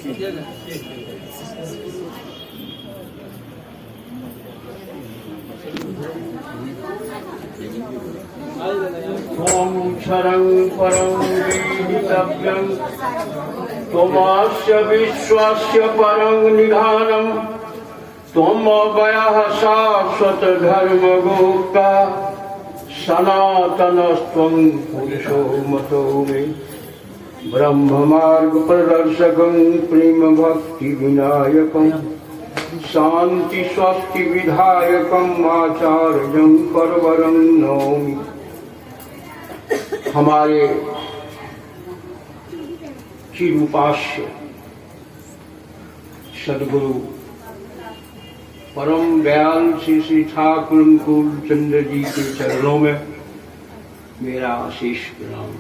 त्वं क्षरं परं वेदितव्यं त्वमस्य विश्वस्य परं निधानं त्वमव्ययः शाश्वत धर्मगोप्ता सनातनस्त्वं पुरुषो मतो मे ब्रह्ममार्ग प्रदर्शकं प्रेम भक्ति विनायकं शांति स्वस्ति विधायकं आचार्यं परवरं नौमि। हमारे चिरूपास्य सदगुरु परम दयाल श्री ठाकुर अनुकूल चंद्र जी के चरणों में मेरा आशीष प्रणाम।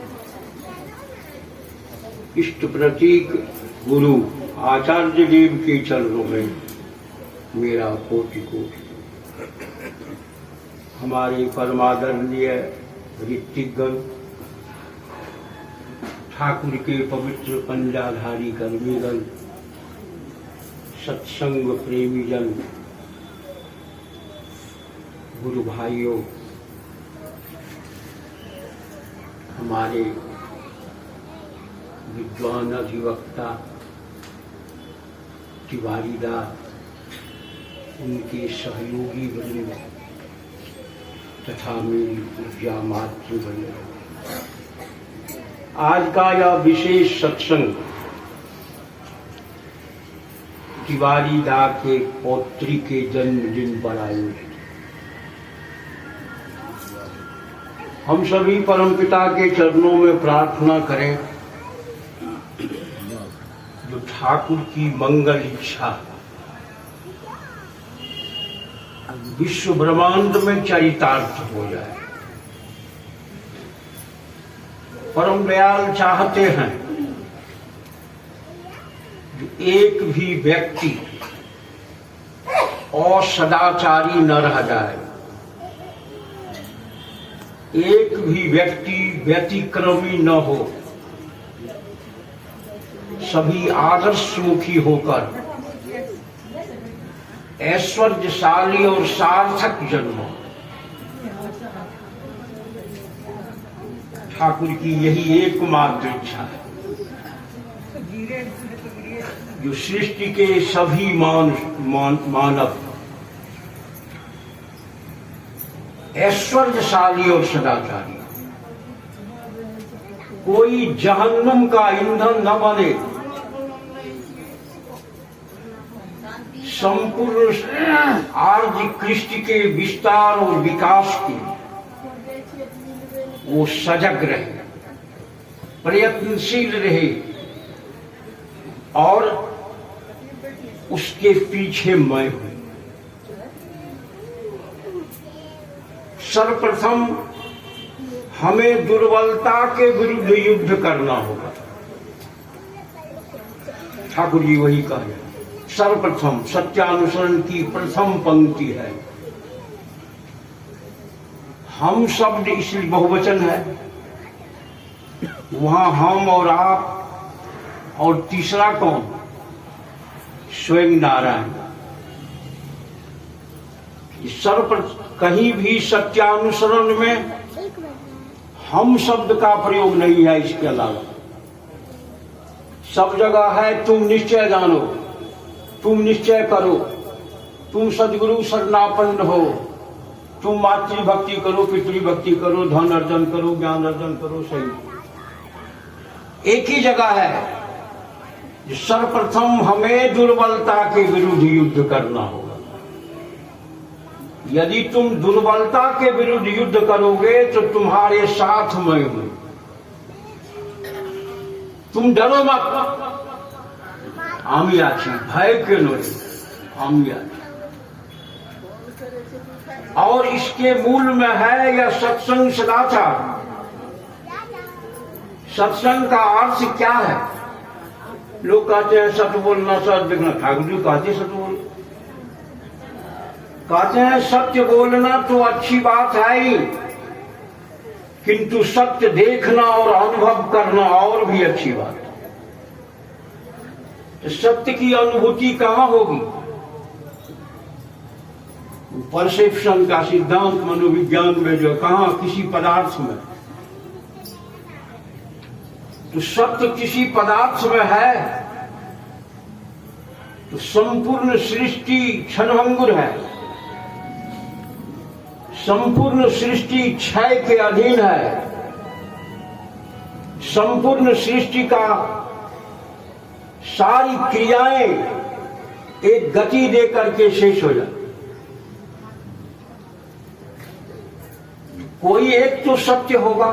इष्ट प्रतीक गुरु आचार्य देव के चरणों में मेरा कोटि कोटि। हमारे परमादरणीय ऋत्विकगण, ठाकुर के पवित्र पंजाधारी कर्मीगण, सत्संग प्रेमी जन, गुरु भाइयों, हमारे विद्वान अधिवक्ता तिवारीदार, उनके सहयोगी बने तथा मेरी पूज्या मातृ। आज का यह विशेष सत्संग तिवारीदार के पौत्री के जन्मदिन पर आयोजित। हम सभी परमपिता के चरणों में प्रार्थना करें जो ठाकुर की मंगल इच्छा विश्व ब्रह्मांड में चरितार्थ हो जाए। परम दयाल चाहते हैं कि एक भी व्यक्ति असदाचारी न रह जाए, एक भी व्यक्ति व्यतिक्रमी न हो, सभी आदर्शमुखी होकर ऐश्वर्यशाली और सार्थक जन्म। ठाकुर की यही एकमात्र इच्छा है जो सृष्टि के सभी मानव ऐश्वर्यशाली और सदाचारी, कोई जहन्नुम का ईंधन न बने, संपूर्ण आर्य कृष्टि के विस्तार और विकास की वो सजग रहे, प्रयत्नशील रहे और उसके पीछे मैं हूं। सर्वप्रथम हमें दुर्बलता के विरुद्ध युद्ध करना होगा। ठाकुर जी वही कहे, सर्वप्रथम सत्यानुसरण की प्रथम पंक्ति है। हम शब्द इसलिए बहुवचन है, वहां हम और आप और तीसरा कौन? स्वयं नारायण। कहीं भी सत्यानुसरण में हम शब्द का प्रयोग नहीं है। इसके अलावा सब जगह है तुम निश्चय जानो, तुम निश्चय करो, तुम सदगुरु शरणापन्न हो, तुम मातृभक्ति करो, पितृभक्ति करो, धन अर्जन करो, ज्ञान अर्जन करो। सही एक ही जगह है। सर्वप्रथम हमें दुर्बलता के विरुद्ध युद्ध करना होगा। यदि तुम दुर्बलता के विरुद्ध युद्ध करोगे तो तुम्हारे साथ मैं हूं। तुम डरो मत, আমি আছি, भय के नोए আমি आছি। और इसके मूल में है यह सत्संग सदाचार। सत्संग का अर्थ क्या है? लोग कहते हैं सत्य बोलना, सत्य देखना। ठाकुर जी कहते सत्य बोल, कहते हैं सत्य बोलना तो अच्छी बात है ही, किंतु सत्य देखना और अनुभव करना और भी अच्छी बात है। तो सत्य की अनुभूति कहां होगी? परसेप्शन का सिद्धांत मनोविज्ञान में जो कहां किसी पदार्थ में, तो सत्य किसी पदार्थ में है तो संपूर्ण सृष्टि क्षणभंगुर है, संपूर्ण सृष्टि क्षय के अधीन है, संपूर्ण सृष्टि का सारी क्रियाएं एक गति देकर के शेष हो जाती। कोई एक तो सत्य होगा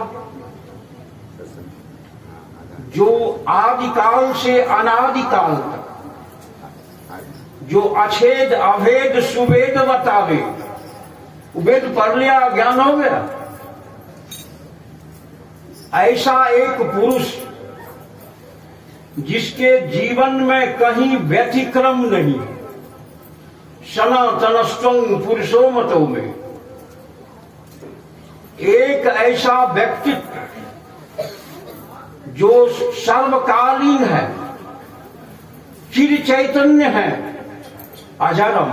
जो आदिकाल से अनादिकाल तक, जो अछेद अभेद सुवेद बतावे। वेद पढ़ लिया, ज्ञान हो गया। ऐसा एक पुरुष जिसके जीवन में कहीं व्यतिक्रम नहीं, सनातनस्त्वं पुरुषो मतो में, एक ऐसा व्यक्तित्व जो सर्वकालीन है, चिर चैतन्य है, अजरम,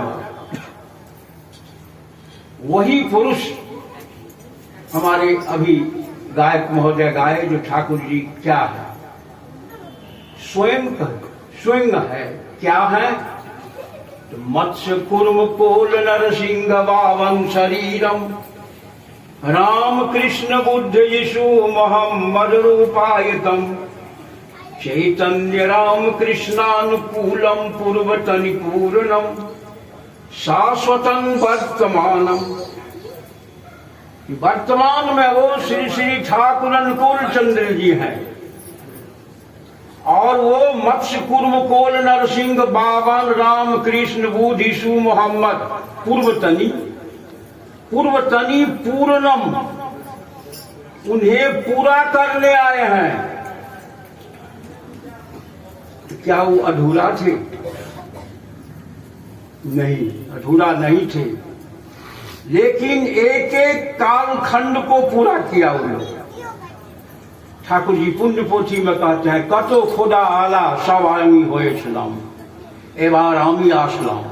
वही पुरुष हमारे अभी गायक महोदय गाए जो ठाकुर जी क्या है, स्वयं है। क्या है? तो मत्स्य कुर्म कोल नरसिंह बावन शरीरम राम कृष्ण बुद्ध यीशु मोहम्मद रूपायतम चैतन्य राम कृष्णानुकूलम पूर्वतनि पूर्णम शाश्वतम वर्तमानम। वर्तमान में वो श्री श्री ठाकुर अनुकूल चंद्र जी हैं और वो मत्स्य कुर्म कोल नरसिंह बावन राम कृष्ण बुद्ध यीशु मोहम्मद पूर्वतनि पूर्णम, उन्हें पूरा करने आए हैं। क्या वो अधूरा थे? नहीं, अधूरा नहीं थे, लेकिन एक एक कालखंड को पूरा किया उन्होंने। ठाकुर जी पुण्य पोथी में कहते हैं, कतो खुदा आला सब आमी होएছিলাম, एबार आमी आसलाम।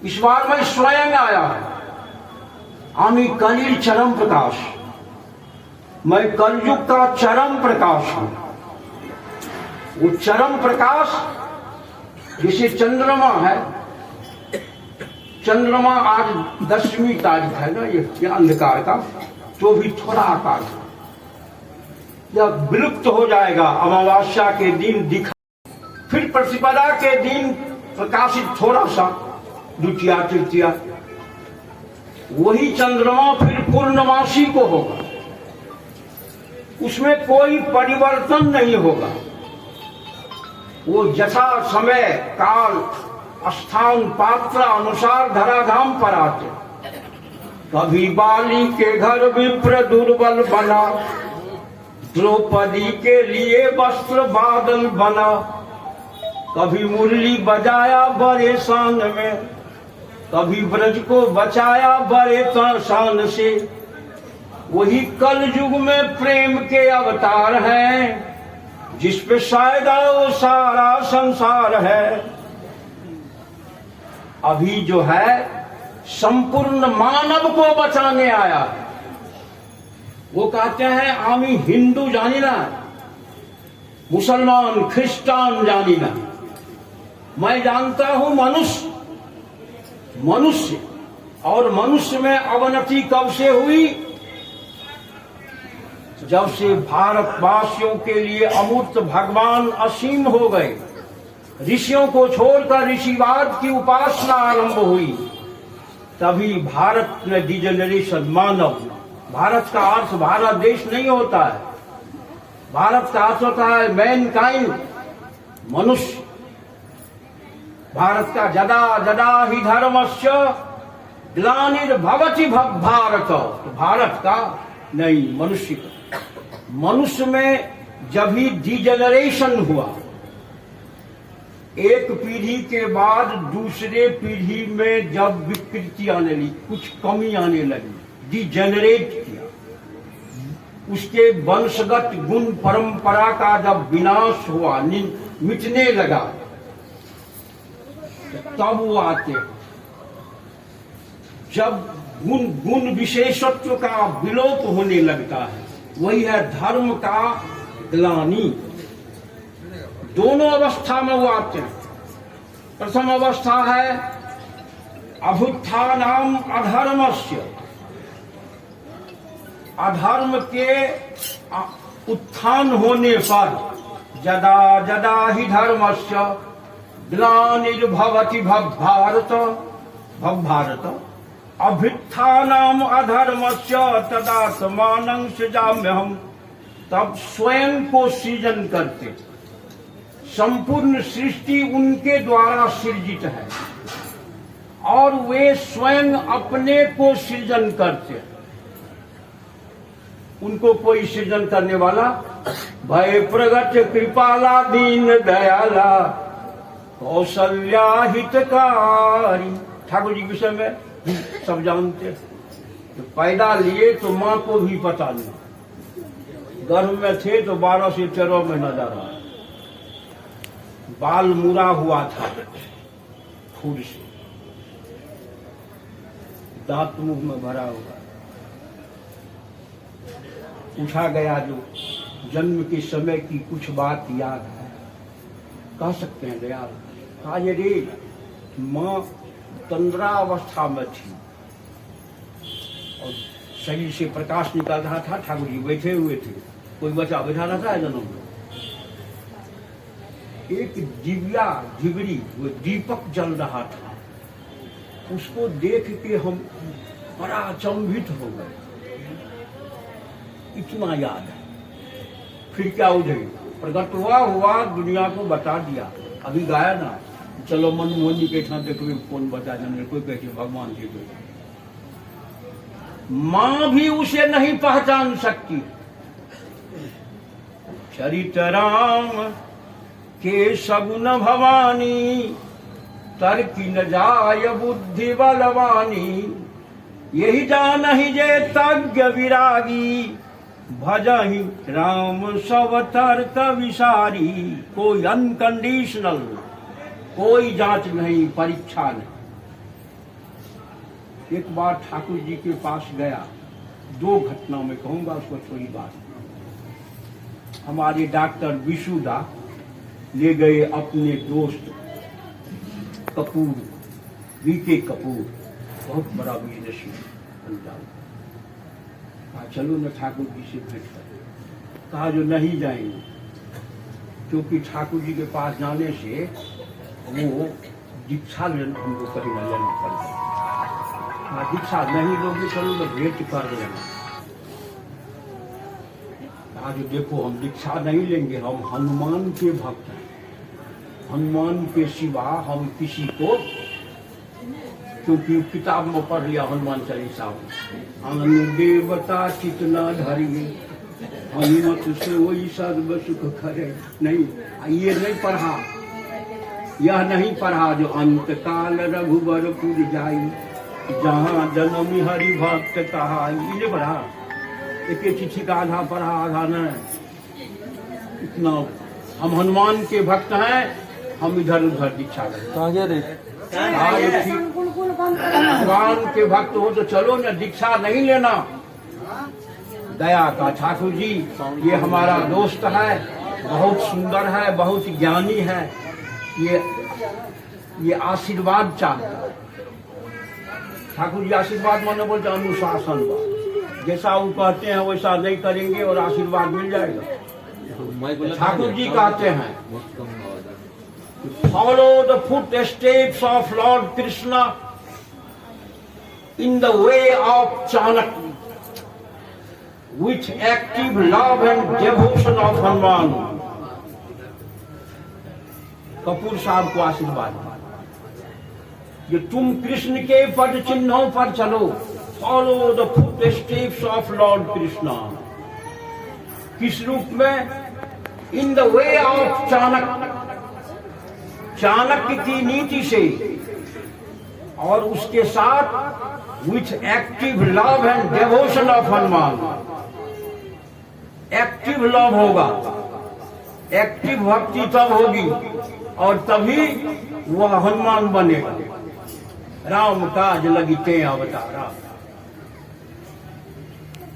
इस बार मैं स्वयं आया है। आमी कलिल चरम प्रकाश, मैं कलयुग का चरम प्रकाश हूं। वो चरम प्रकाश जिसे चंद्रमा है, चंद्रमा आज 10वीं तारीख है ना, ये अंधकार का, तो भी थोड़ा आकार है, यह विलुप्त हो जाएगा। अमावस्या के दिन दिखा, फिर प्रतिपदा के दिन प्रकाशित थोड़ा सा, द्वितीया तृतीया। वही चंद्रमा फिर पूर्णमासी को होगा, उसमें कोई परिवर्तन नहीं होगा। वो यथा समय काल स्थान पात्र अनुसार धराधाम पर आते। कभी बाली के घर विप्र दुर्बल बना, द्रौपदी के लिए वस्त्र बादल बना। कभी मुरली बजाया बड़े शान में, कभी ब्रज को बचाया बड़े शान से। वही कल युग में प्रेम के अवतार हैं, जिस पे शायद वो सारा संसार है। अभी जो है संपूर्ण मानव को बचाने आया है। वो कहते हैं आमी हिंदू जानी ना, मुसलमान ख्रिस्टान जानी ना, मैं जानता हूं मनुष्य। और मनुष्य में अवनति कब से हुई? जब से भारतवासियों के लिए अमूर्त भगवान असीम हो गए, ऋषियों को छोड़कर ऋषिवाद की उपासना आरंभ हुई, तभी भारत में डिजेनरेशन, मानव। भारत का अर्थ भारत देश नहीं होता है, भारत का अर्थ होता है मैनकाइंड, मनुष्य। भारत का जदा जदा ही धर्मस्य ग्लानिर्भवति भारत, तो भारत का नहीं, मनुष्य का। मनुष्य में जब ही डिजेनरेशन हुआ, एक पीढ़ी के बाद दूसरे पीढ़ी में जब विकृति आने लगी, कुछ कमी आने लगी, डिजेनरेट किया, उसके वंशगत गुण परंपरा का जब विनाश हुआ, मिटने लगा, तब वो आते। जब गुण विशेषत्व का विलोप होने लगता है, वही है धर्म का ग्लानि। दोनों अवस्था में वो आते हैं। प्रथम अवस्था है अभुत्थानाम अधर्मस्य, अधर्म के उत्थान होने पर जदा जदा ही धर्मस्य ग्लानिर्भवति भवभारत, अभ्युत्थानाम अधर्मस्य तदात्मानं सृजाम्यहम्। तब स्वयं को सृजन करते, संपूर्ण सृष्टि उनके द्वारा सृजित है और वे स्वयं अपने को सृजन करते। उनको कोई सृजन करने वाला, भय प्रगट कृपाला दीन दयाला कौशल्या हितकारी। ठाकुर जी के विषय में सब जानते। तो पैदा लिए तो माँ को भी पता नहीं, गर्भ में थे तो 12 से 13 महीना जा रहा, बाल मुरा हुआ था फूल से, दांत मुंह में भरा हुआ। पूछा गया जो जन्म के समय की कुछ बात याद है, कह सकते हैं दयाल? कहा ये रे, माँ तंद्रा अवस्था में थी और शरीर से प्रकाश निकल रहा था। ठाकुर जी बैठे हुए थे, कोई बच्चा बैठा रहता है जन्म में। एक दिव्या जिगरी वो दीपक जल रहा था, उसको देख के हम बड़ा अचंभित हो गए। इतना याद है। फिर क्या उधर प्रकट हुआ दुनिया को बता दिया। अभी गाया ना, चलो मनमोहन जी के ठान देखो कौन बता जाने, कोई कहते भगवान जी को। मां भी उसे नहीं पहचान सकती। चरित राम के सगुन भवानी, तर्की न जाय बुद्धि बलवानी। यही जान ही जे तज्ञ विरागी, भजहि राम सब तर्क विसारी। कोई अनकंडीशनल, कोई जांच नहीं, परीक्षा नहीं। एक बार ठाकुर जी के पास गया, 2 घटना में कहूंगा, उसको थोड़ी बात। हमारे डॉक्टर विशुदा ले गए अपने दोस्त कपूर, वीके कपूर, बहुत बड़ा बिजनेस पंजाब। कहा चलो न ठाकुर जी से भेंट करें। कहा जो नहीं जाएंगे, क्योंकि ठाकुर जी के पास जाने से वो दीक्षा लेना, हमको कहीं न लेना पड़ता। कहा दीक्षा नहीं लोगे, चलो तो भेंट कर लेना। कहा जो देखो हम दीक्षा नहीं लेंगे, हम हनुमान के भक्त हैं, हनुमान के सिवा हम किसी को, क्योंकि किताब में पढ़ लिया हनुमान चालीसा, आन देवता चित न धरिए, हनुमत से वही सर्व सुख करे। नहीं, ये नहीं पढ़ा, यह नहीं पढ़ा जो अंत काल रघुबर पुर जाई, जहाँ जन्म हरि भक्त कहा। ये नहीं पढ़ा, एक चिट्ठी का आधा पढ़ा आधा नहीं। इतना हम हनुमान के भक्त हैं, हम इधर उधर दीक्षा लें। भगवान के भक्त हो तो चलो न, दीक्षा नहीं लेना। दया का ठाकुर जी ये हमारा दोस्त है, बहुत सुंदर है, बहुत ज्ञानी है, ये आशीर्वाद चाहता है। ठाकुर जी आशीर्वाद माने बोलते अनुशासन, जैसा वो कहते हैं वैसा नहीं करेंगे और आशीर्वाद मिल जाएगा। ठाकुर जी कहते हैं follow the footsteps of Lord Krishna in the way of Chanakya with active love and devotion of Hanuman। Kapoor साहब को आशीर्वाद ये तुम कृष्ण के पद चिन्हों पर चलो, follow the footsteps of Lord Krishna। किस रूप में? in the way of Chanakya, Chanakya की नीति से, और उसके साथ with active love and devotion of Hanuman. Active love होगा, एक्टिव भक्ति तब होगी और तभी वह हनुमान बनेगा। राम काज लगिते अवतारा।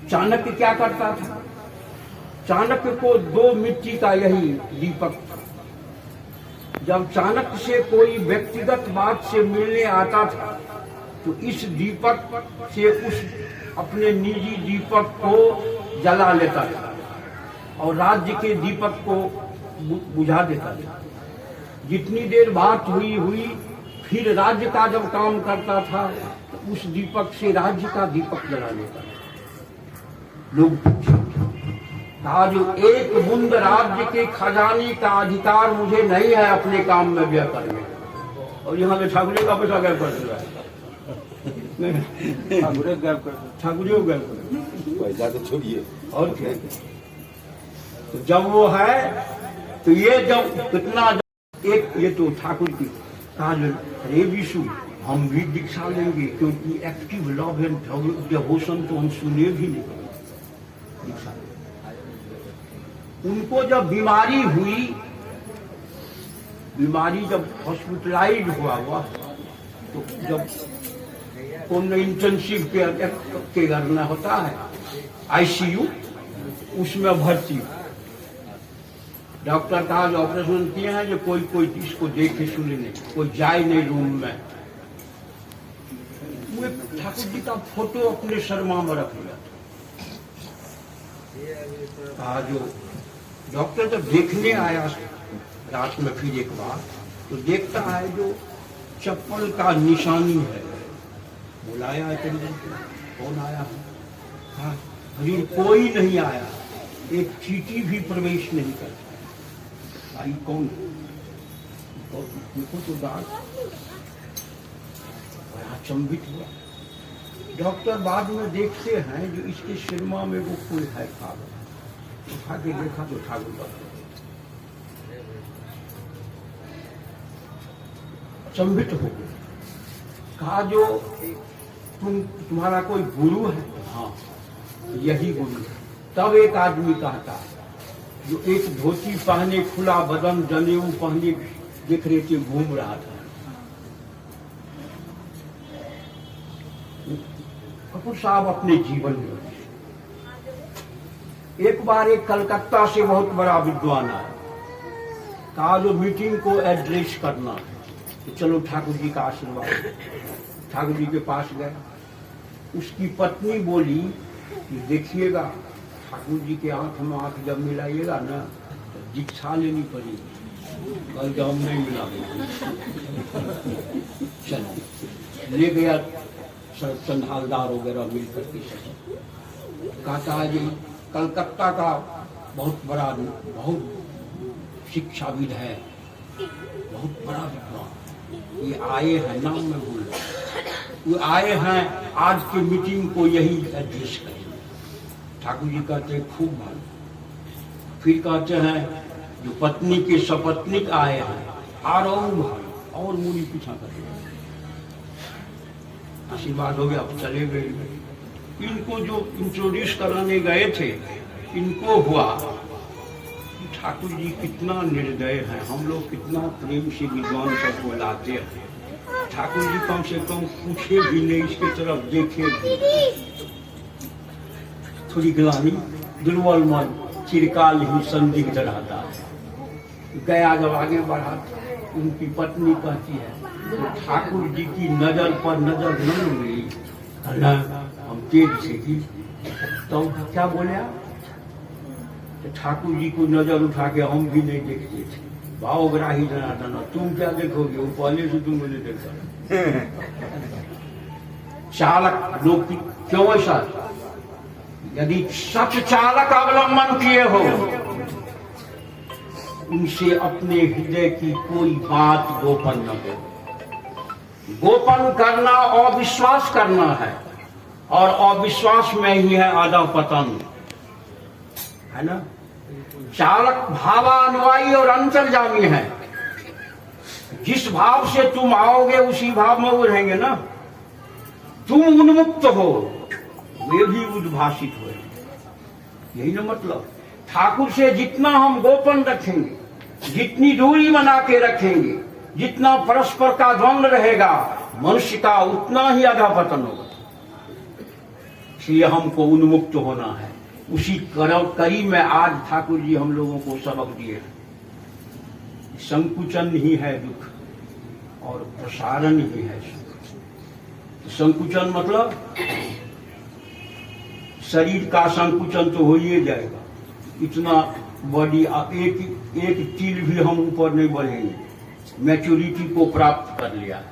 चाणक्य क्या करता था? चाणक्य को 2 मिट्टी का यही दीपक था। जब चाणक्य से कोई व्यक्तिगत बात से मिलने आता था तो इस दीपक से उस अपने निजी दीपक को जला लेता था और राज्य के दीपक को बुझा देता था। जितनी देर बात हुई फिर राज्य का जब काम करता था तो उस दीपक से राज्य का दीपक जला लेता था। लोग पूछे, आज एक बूंद राज्य के खजाने का अधिकार मुझे नहीं है अपने काम में व्यय करने, और यहाँ पे ठाकुरे का पैसा गैप कर रहा है। ठाकुरे पैसा तो छोड़िए और क्या। तो जब वो है तो ये जब कितना एक ये तो ठाकुर की कहा, अरे विशु हम भी दीक्षा लेंगे क्योंकि एक्टिव लव एंड डिवोशन तो हम सुने भी नहीं दीक्षा। उनको जब बीमारी हुई, बीमारी जब हॉस्पिटलाइज हुआ तो जब कौन इंटेंसिव केयर करना होता है आईसीयू, उसमें भर्ती डॉक्टर कहा जो ऑपरेशन किए हैं जो कोई इसको देखे सुने नहीं, कोई जाए नहीं रूम में। वो ठाकुर जी का फोटो अपने शर्मा में रख लिया। कहा जो डॉक्टर जब देखने आया रात में फिर एक बार तो देखता है जो चप्पल का निशानी है। बुलाया अटेंडेंट को, कौन आया है? हाँ अरे कोई नहीं आया, एक चींटी भी प्रवेश नहीं करता। भाई कौन? देखो तो दांत बड़ा अचंभित हुआ। डॉक्टर बाद में देखते हैं जो इसके सिरमा में वो कोई है पागल। उठा के देखा तो ठाकुर का अचंभित हो गया। कहा जो तुम्हारा कोई गुरु है? हाँ यही गुरु है। तब एक आदमी कहता है जो एक धोती पहने खुला बदन जनेऊ पहने देख रहे थे घूम रहा था। कपूर साहब अपने जीवन में एक बार एक कलकत्ता से बहुत बड़ा विद्वान आया। कहा जो मीटिंग को एड्रेस करना है तो चलो ठाकुर जी का आशीर्वाद। ठाकुर जी के पास गए। उसकी पत्नी बोली कि देखिएगा ठाकुर जी के आंख में आंख जब मिलाइएगा ना तो दीक्षा लेनी पड़ेगी। कल जब हम नहीं मिला चलो ले गया संधालदार वगैरह मिलकर के सब। कहता है जी कलकत्ता का बहुत बड़ा बहुत शिक्षाविद है, बहुत बड़ा विद्वान, ये आए हैं, नाम में भूल ये आए हैं आज की मीटिंग को यही एड्रेस करेंगे। ठाकुर जी कहते हैं खूब भालो। फिर कहते हैं जो पत्नी के सपत्निक आए हैं और भालो और मूली पीछा कर आशीर्वाद हो गया। अब चले गए। इनको जो इंट्रोड्यूस कराने गए थे इनको हुआ ठाकुर जी कितना निर्दय है, हम लोग कितना प्रेम से विद्वान सबको लाते हैं। ठाकुर जी कम से कम पूछे भी नहीं, इसके तरफ देखे भी। थोड़ी गिलानी दुर्बल मन चिरकाल ही संदिग्ध रहता है। गया जब आगे बढ़ा उनकी पत्नी कहती है तो ठाकुर जी की नजर पर नजर नहीं मिली, हम तेज से की। तो क्या बोले आप? तो ठाकुर जी को नजर उठा के हम भी नहीं देखते थे। भावग्राही जनार्दन, तुम क्या देखोगे, वो पहले से तुम मुझे देखा। चालक लोग क्यों ऐसा? यदि सच चालक अवलंबन किए हो उनसे अपने हृदय की कोई बात गोपन न हो। गोपन करना अविश्वास करना है और अविश्वास में ही है आदव पतन, है ना। चालक भावानुयायी और अंतर्जामी है। जिस भाव से तुम आओगे उसी भाव में वो रहेंगे ना। तुम उन्मुक्त हो वे भी उद्भाषित हो, यही ना मतलब। ठाकुर से जितना हम गोपन रखेंगे, जितनी दूरी बना के रखेंगे, जितना परस्पर का द्वंद्व रहेगा, मनुष्य का उतना ही अधःपतन होगा। इसलिए हमको उन्मुक्त होना है। उसी करी में आज ठाकुर जी हम लोगों को सबक दिए। संकुचन ही है दुख और प्रसारण ही है सुख। संकुचन मतलब शरीर का संकुचन तो हो ही जाएगा। इतना बॉडी एक तिल भी हम ऊपर नहीं बढ़ेंगे। मैच्योरिटी को प्राप्त कर लिया है,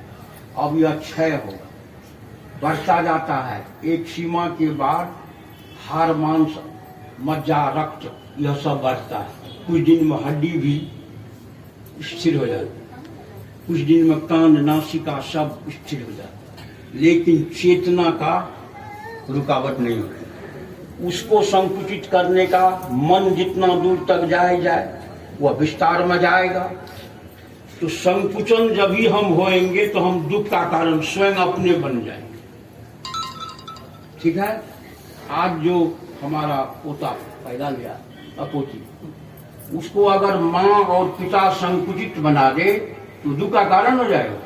अब यह क्षय होगा, बढ़ता जाता है। एक सीमा के बाद हाड़, मांस, मज्जा, रक्त यह सब बढ़ता है। कुछ दिन में हड्डी भी स्थिर हो जाती है, कुछ दिन में कान, नासिका सब स्थिर हो जाता है, लेकिन चेतना का रुकावट नहीं होती। उसको संकुचित करने का मन जितना दूर तक जाए वह विस्तार में जाएगा। तो संकुचन जब भी हम होएंगे तो हम दुख का कारण स्वयं अपने बन जाएंगे। ठीक है। आज जो हमारा पोता पैदा लिया, अपोती, उसको अगर माँ और पिता संकुचित बना दे तो दुख का कारण हो जाएगा।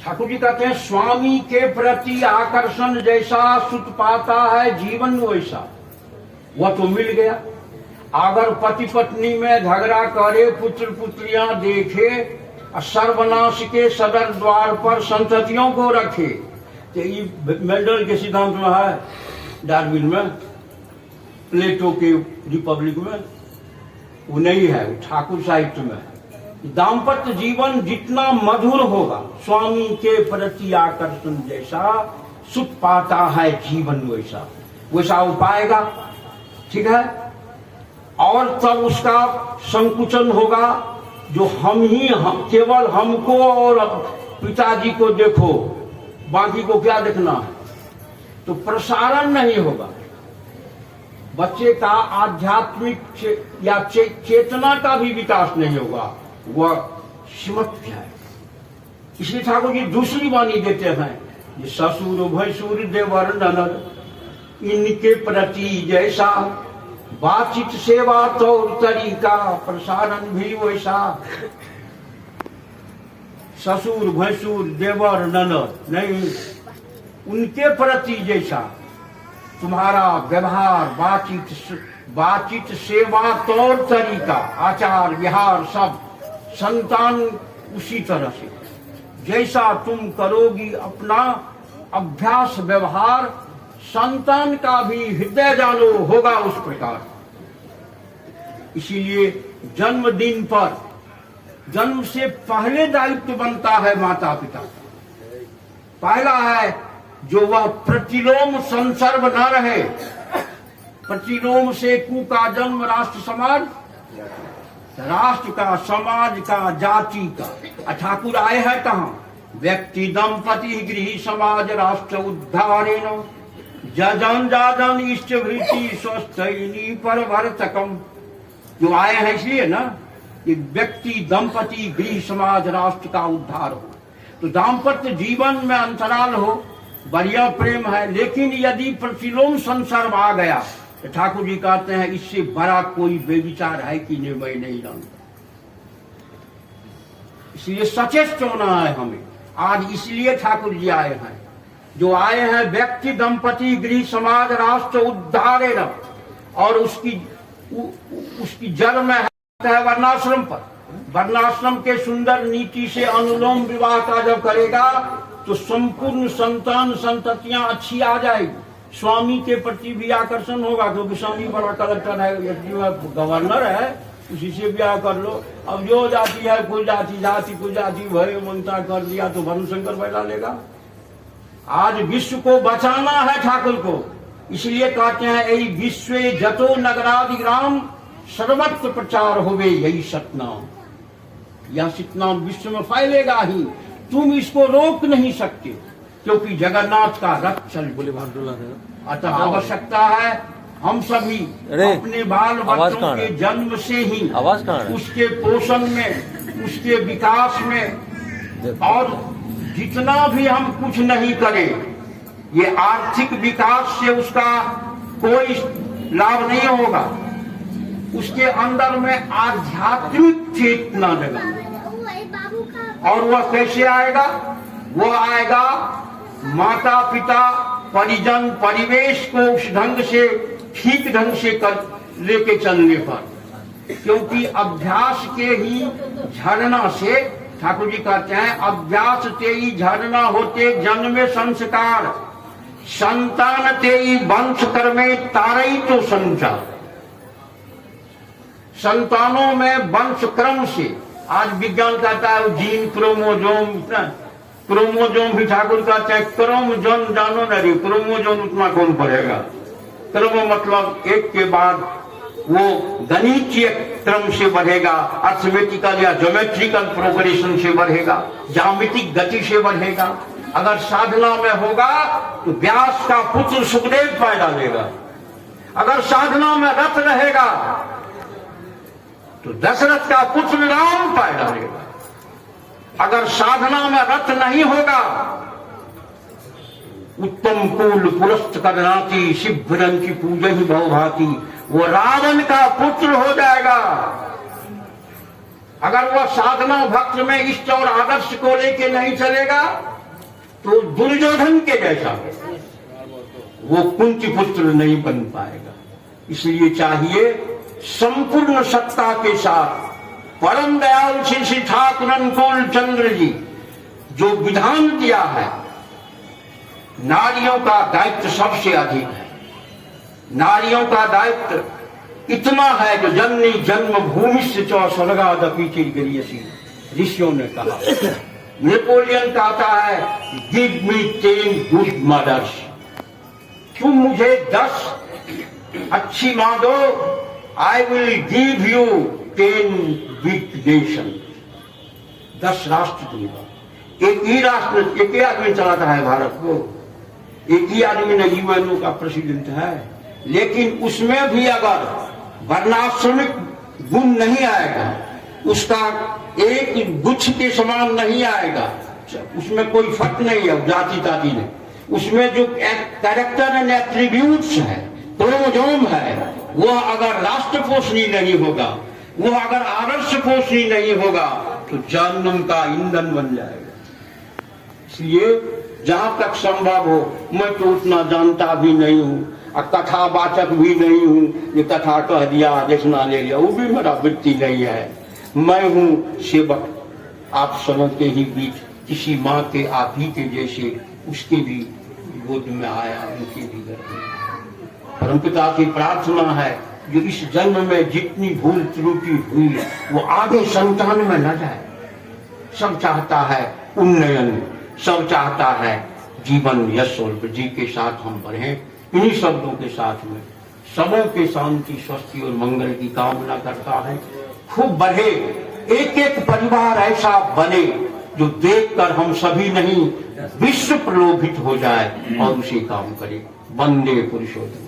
ठाकुर जी कहते हैं स्वामी के प्रति आकर्षण जैसा सुत पाता है जीवन वैसा। वह तो मिल गया। अगर पति पत्नी में झगड़ा करे, पुत्र पुत्रियां देखे, सर्वनाश के सदर द्वार पर संततियों को रखे, तो ये मेंडल के सिद्धांत में है, डार्विन में, प्लेटो के रिपब्लिक में, वो नहीं है, ठाकुर साहित्य में है। दाम्पत्य जीवन जितना मधुर होगा, स्वामी के प्रति आकर्षण जैसा सुख पाता है जीवन वैसा, वैसा हो पाएगा। ठीक है। और तब उसका संकुचन होगा, जो हम केवल हमको और पिताजी को देखो, बाकी को क्या देखना है, तो प्रसारण नहीं होगा। बच्चे का आध्यात्मिक या चेतना का भी विकास नहीं होगा, वह सिमट जाए। इसलिए ठाकुर जी दूसरी वाणी देते हैं, ये ससुर भैसुर देवर ननद इनके प्रति जैसा, बातचीत सेवा तौर तरीका प्रसारण भी वैसा। ससुर भैसुर देवर ननद नहीं, उनके प्रति जैसा तुम्हारा व्यवहार, बातचीत सेवा तौर तरीका, आचार व्यवहार सब संतान उसी तरह से जैसा तुम करोगी अपना अभ्यास व्यवहार, संतान का भी हृदय जानो होगा उस प्रकार। इसीलिए जन्मदिन पर, जन्म से पहले दायित्व बनता है माता पिता का। पहला है जो वह प्रतिलोम संसर्ग न रहे। प्रतिलोम से कु का जन्म राष्ट्र समाज, राष्ट्र का, समाज का, जाति का। ठाकुर आए हैं कहाँ? व्यक्ति दंपति गृह समाज राष्ट्र उद्धारेण जजन जाजन इष्ट वृत्ति स्वस्थनी पर भरतकम। जो आए हैं इसलिए ना, कि व्यक्ति दंपति गृह समाज राष्ट्र का उद्धार हो। तो दाम्पत्य जीवन में अंतराल हो, बढ़िया प्रेम है, लेकिन यदि प्रतिलोम संसर्ग आ गया तो ठाकुर जी कहते हैं इससे बड़ा कोई बेविचार है कि नहीं, मैं नहीं जानता। इसलिए सचेत होना है हमें। आज इसलिए ठाकुर जी आए हैं। जो आए हैं व्यक्ति दंपति गृह समाज राष्ट्र उद्धारेण, और उसकी जड़ में है वर्णाश्रम पर। वर्णाश्रम के सुंदर नीति से अनुलोम विवाह का जब करेगा तो संपूर्ण संतान संततियां अच्छी आ जाएगी। स्वामी के प्रति भी आकर्षण होगा, क्योंकि स्वामी बड़ा कलेक्टर है, गवर्नर है, उसी से ब्याह कर लो। अब जो जाति है कुल जाति, जाति कुल जाति भय मनता कर दिया तो वरुण शंकर बैठा लेगा। आज विश्व को बचाना है ठाकुर को, इसलिए कहते हैं यही विश्व जतो नगरादि ग्राम सर्वत्र प्रचार होवे यही सतनाम। यह सतनाम विश्व में फैलेगा ही, तुम इसको रोक नहीं सकते, क्योंकि जगन्नाथ का रथ चल बोले। अतः आवश्यकता है हम सभी अपने बाल बच्चों के जन्म से ही उसके पोषण में, उसके विकास में, और जितना भी हम कुछ नहीं करें, ये आर्थिक विकास से उसका कोई लाभ नहीं होगा। उसके अंदर में आध्यात्मिक चेतना जगाना, और वह कैसे आएगा? वह आएगा माता पिता परिजन परिवेश को उस ढंग से ठीक ढंग से कर लेके चलने पर। क्योंकि अभ्यास के ही झरना से, ठाकुर जी कहते हैं, अभ्यास ते ही झरना होते जन्मे संस्कार, संतान ते ही वंश कर्मे तारई तो संचार। संतानों में वंश क्रम से, आज विज्ञान कहता है जीन क्रोमोजोम, क्रोमोजोम भी ठाकुर कहते हैं क्रोमोजोम जानो नहीं, क्रोमोजोम उतना कौन पढ़ेगा? क्रोमो मतलब एक के बाद वो गणितीय क्रम से बढ़ेगा, अर्थमेटिकल या ज्योमेट्रिकल प्रोग्रेशन से बढ़ेगा, ज्यामितिक गति से बढ़ेगा। अगर साधना में होगा तो व्यास का पुत्र सुखदेव पैदा लेगा। अगर साधना में रत रहेगा तो दशरथ का पुत्र राम पैदा लेगा। अगर साधना में रत नहीं होगा, उत्तम कुल पुरस्त करनाती शिवरन की पूजा ही भवभाती, वो रावण का पुत्र हो जाएगा। अगर वह साधना भक्त में इष्ट और आदर्श को लेके नहीं चलेगा तो दुर्योधन के जैसा वो कुंती पुत्र नहीं बन पाएगा। इसलिए चाहिए संपूर्ण सत्ता के साथ परम दयाल श्री ठाकुर अनुकूल चंद्र जी जो विधान दिया है, नारियों का दायित्व सबसे अधिक है। नारियों का दायित्व इतना है जो जननी जन्म भूमि से स्वर्गादपि चिरगिरियसी, ऋषियों ने कहा। नेपोलियन कहता है गिव मी 10 गुड मदर्स, तुम मुझे 10 अच्छी मां दो, I will give you 10 big nation, 10 राष्ट्र दूंगा। एक ही राष्ट्र, एक ही आदमी चलाता है भारत को, एक ही आदमी ने यूएनओ का प्रेसिडेंट है, लेकिन उसमें भी अगर वर्णाश्रमिक गुण नहीं आएगा, उसका एक गुच्छ के समान नहीं आएगा, उसमें कोई फर्क नहीं है जाति ताति में, उसमें जो कैरेक्टर एंड एट्रीब्यूट्स है, क्रोमोजोम है, वह अगर राष्ट्र पोषणी नहीं होगा, वह अगर आदर्श पोषणी नहीं होगा तो जहन्नम का ईंधन बन जाएगा। इसलिए जहां तक संभव हो, मैं तो उतना जानता भी नहीं हूं और कथावाचक भी नहीं हूं, ये कथा कह दिया देखना ले लिया, वो भी मेरा वृत्ति नहीं है। मैं हूं सेवक, आप सबके ही बीच, किसी माँ के आप ही के जैसे उसके भी गोद में आया, उनके भी घर में। परमपिता की प्रार्थना है जो इस जन्म में जितनी भूल त्रुटि हुई वो आगे संतान में न जाए। सब चाहता है उन्नयन, सब चाहता है जीवन यश और वृद्धि के साथ हम बढ़ें। इन्हीं शब्दों के साथ में सबों के शांति स्वस्ति और मंगल की कामना करता है। खूब बढ़े, एक एक परिवार ऐसा बने जो देखकर हम सभी नहीं विश्व प्रलोभित हो जाए और उसे काम करे। वंदे पुरुषोत्तम।